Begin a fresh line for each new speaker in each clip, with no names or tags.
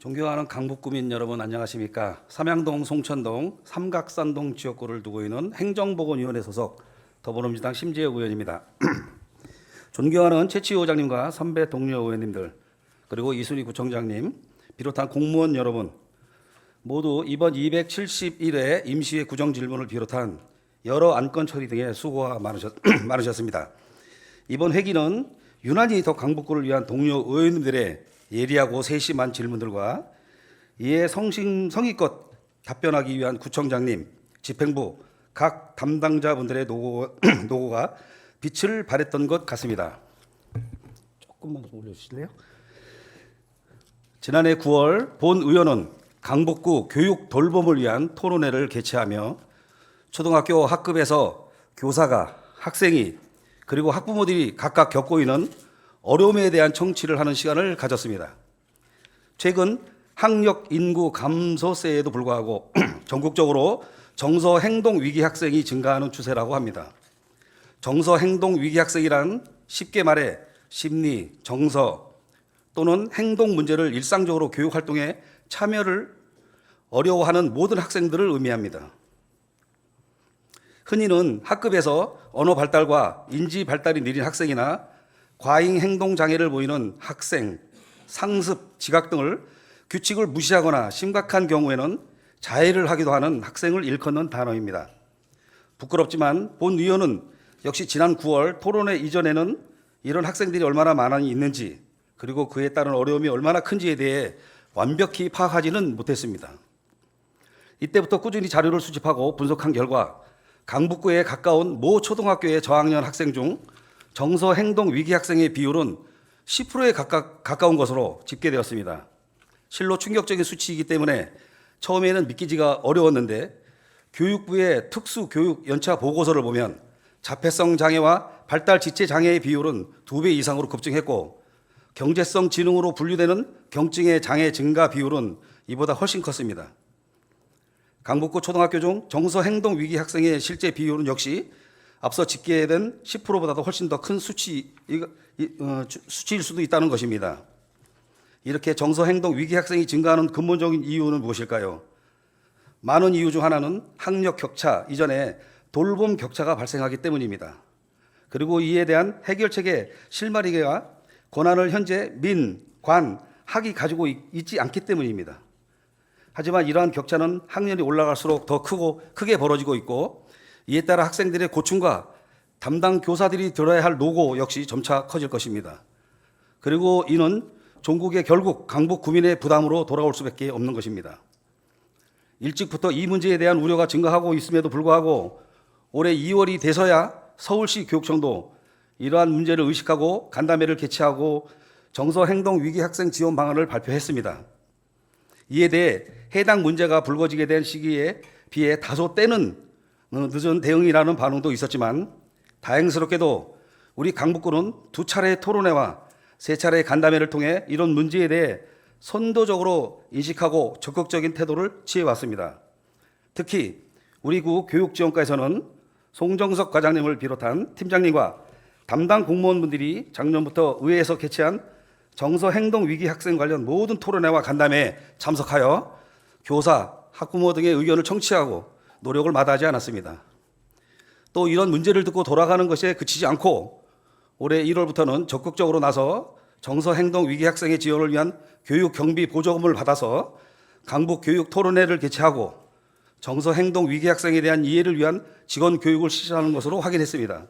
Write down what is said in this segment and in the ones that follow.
존경하는 강북구민 여러분 안녕하십니까? 삼양동, 송천동, 삼각산동 지역구를 두고 있는 행정보건위원회 소속 더불어민주당 심재혁 의원입니다. 존경하는 최치호 의장님과 선배 동료 의원님들 그리고 이순희 구청장님 비롯한 공무원 여러분 모두 이번 271회 임시회 구정질문을 비롯한 여러 안건 처리 등에 수고가 많으셨습니다. 이번 회기는 유난히 더 강북구를 위한 동료 의원님들의 예리하고 세심한 질문들과 이에 성의껏 답변하기 위한 구청장님, 집행부 각 담당자분들의 노고가 빛을 발했던 것 같습니다. 조금만 더 올려주실래요? 지난해 9월 본 의원은 강북구 교육 돌봄을 위한 토론회를 개최하며 초등학교 학급에서 교사가 학생이 그리고 학부모들이 각각 겪고 있는 어려움에 대한 청취를 하는 시간을 가졌습니다. 최근 학력 인구 감소세에도 불구하고 전국적으로 정서 행동 위기 학생이 증가하는 추세라고 합니다. 정서 행동 위기 학생이란 쉽게 말해 심리, 정서 또는 행동 문제를 일상적으로 교육 활동에 참여를 어려워하는 모든 학생들을 의미합니다. 흔히는 학급에서 언어 발달과 인지 발달이 느린 학생이나 과잉 행동 장애를 보이는 학생, 상습, 지각 등을 규칙을 무시하거나 심각한 경우에는 자해를 하기도 하는 학생을 일컫는 단어입니다. 부끄럽지만 본 의원은 역시 지난 9월 토론회 이전에는 이런 학생들이 얼마나 많이 있는지 그리고 그에 따른 어려움이 얼마나 큰지에 대해 완벽히 파악하지는 못했습니다. 이때부터 꾸준히 자료를 수집하고 분석한 결과 강북구에 가까운 모 초등학교의 저학년 학생 중 정서 행동 위기 학생의 비율은 10%에 가까운 것으로 집계되었습니다. 실로 충격적인 수치이기 때문에 처음에는 믿기지가 어려웠는데 교육부의 특수교육 연차 보고서를 보면 자폐성 장애와 발달 지체 장애의 비율은 2배 이상으로 급증했고 경제성 지능으로 분류되는 경증의 장애 증가 비율은 이보다 훨씬 컸습니다. 강북구 초등학교 중 정서 행동 위기 학생의 실제 비율은 역시 앞서 집계된 10%보다도 훨씬 더 큰 수치일 수도 있다는 것입니다. 이렇게 정서 행동 위기 학생이 증가하는 근본적인 이유는 무엇일까요? 많은 이유 중 하나는 학력 격차 이전에 돌봄 격차가 발생하기 때문입니다. 그리고 이에 대한 해결책의 실마리가 권한을 현재 민, 관, 학이 가지고 있지 않기 때문입니다. 하지만 이러한 격차는 학년이 올라갈수록 더 크게 벌어지고 있고 이에 따라 학생들의 고충과 담당 교사들이 들어야 할 노고 역시 점차 커질 것입니다. 그리고 이는 종국에 결국 강북 구민의 부담으로 돌아올 수밖에 없는 것입니다. 일찍부터 이 문제에 대한 우려가 증가하고 있음에도 불구하고 올해 2월이 돼서야 서울시 교육청도 이러한 문제를 의식하고 간담회를 개최하고 정서 행동 위기 학생 지원 방안을 발표했습니다. 이에 대해 해당 문제가 불거지게 된 시기에 비해 다소 때는 늦은 대응이라는 반응도 있었지만 다행스럽게도 우리 강북구는 2차례 토론회와 3차례 간담회를 통해 이런 문제에 대해 선도적으로 인식하고 적극적인 태도를 취해왔습니다. 특히 우리 구 교육지원과에서는 송정석 과장님을 비롯한 팀장님과 담당 공무원분들이 작년부터 의회에서 개최한 정서 행동 위기 학생 관련 모든 토론회와 간담회에 참석하여 교사, 학부모 등의 의견을 청취하고 노력을 마다하지 않았습니다. 또 이런 문제를 듣고 돌아가는 것에 그치지 않고 올해 1월부터는 적극적으로 나서 정서 행동 위기 학생의 지원을 위한 교육 경비 보조금을 받아서 강북 교육 토론회를 개최하고 정서 행동 위기 학생에 대한 이해를 위한 직원 교육을 실시하는 것으로 확인했습니다.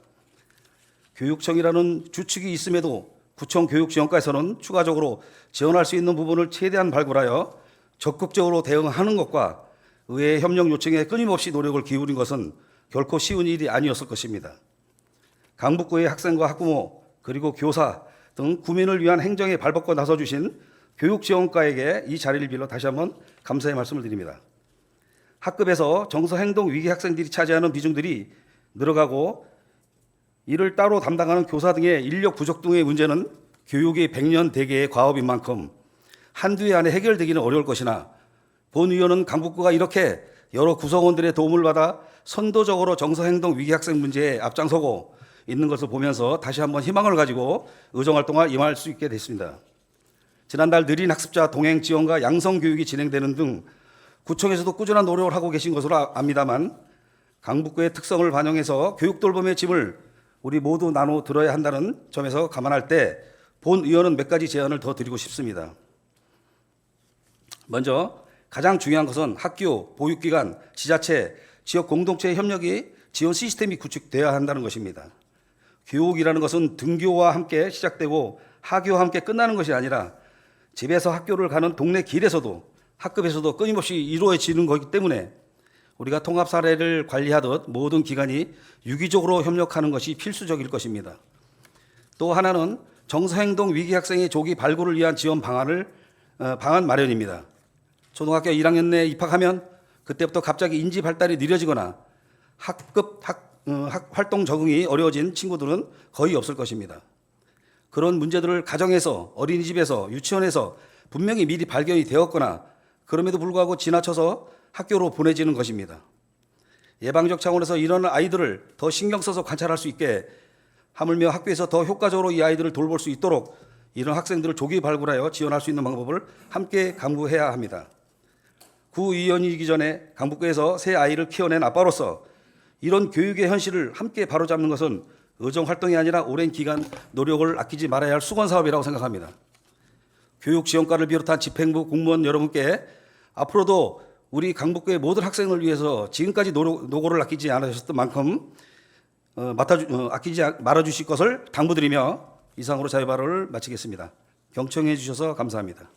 교육청이라는 주축이 있음에도 구청 교육지원과에서는 추가적으로 지원할 수 있는 부분을 최대한 발굴하여 적극적으로 대응하는 것과 의회 협력 요청에 끊임없이 노력을 기울인 것은 결코 쉬운 일이 아니었을 것입니다. 강북구의 학생과 학부모 그리고 교사 등 구민을 위한 행정에 발벗고 나서주신 교육지원과에게 이 자리를 빌어 다시 한번 감사의 말씀을 드립니다. 학급에서 정서 행동 위기 학생들이 차지하는 비중들이 늘어가고 이를 따로 담당하는 교사 등의 인력 부족 등의 문제는 교육이 100년 대계의 과업인 만큼 한두 해 안에 해결되기는 어려울 것이나 본 의원은 강북구가 이렇게 여러 구성원들의 도움을 받아 선도적으로 정서행동 위기학생 문제에 앞장서고 있는 것을 보면서 다시 한번 희망을 가지고 의정활동을 임할 수 있게 됐습니다. 지난달 느린 학습자 동행 지원과 양성 교육이 진행되는 등 구청에서도 꾸준한 노력을 하고 계신 것으로 압니다만 강북구의 특성을 반영해서 교육 돌봄의 짐을 우리 모두 나눠 들어야 한다는 점에서 감안할 때 본 의원은 몇 가지 제안을 더 드리고 싶습니다. 먼저 가장 중요한 것은 학교, 보육기관, 지자체, 지역 공동체의 협력이 지원 시스템이 구축되어야 한다는 것입니다. 교육이라는 것은 등교와 함께 시작되고 하교와 함께 끝나는 것이 아니라 집에서 학교를 가는 동네 길에서도 학급에서도 끊임없이 이루어지는 것이기 때문에 우리가 통합 사례를 관리하듯 모든 기관이 유기적으로 협력하는 것이 필수적일 것입니다. 또 하나는 정서행동 위기 학생의 조기 발굴을 위한 지원 방안 마련입니다. 초등학교 1학년 내에 입학하면 그때부터 갑자기 인지 발달이 느려지거나 활동 적응이 어려워진 친구들은 거의 없을 것입니다. 그런 문제들을 가정에서, 어린이집에서, 유치원에서 분명히 미리 발견이 되었거나 그럼에도 불구하고 지나쳐서 학교로 보내지는 것입니다. 예방적 차원에서 이런 아이들을 더 신경 써서 관찰할 수 있게 하물며 학교에서 더 효과적으로 이 아이들을 돌볼 수 있도록 이런 학생들을 조기 발굴하여 지원할 수 있는 방법을 함께 강구해야 합니다. 구의원이기 전에 강북구에서 새 아이를 키워낸 아빠로서 이런 교육의 현실을 함께 바로잡는 것은 의정 활동이 아니라 오랜 기간 노력을 아끼지 말아야 할 수건 사업이라고 생각합니다. 교육지원과를 비롯한 집행부 공무원 여러분께 앞으로도 우리 강북구의 모든 학생을 위해서 지금까지 노고를 아끼지 않으셨던 만큼 아끼지 말아주실 것을 당부드리며 이상으로 자유 발언을 마치겠습니다. 경청해 주셔서 감사합니다.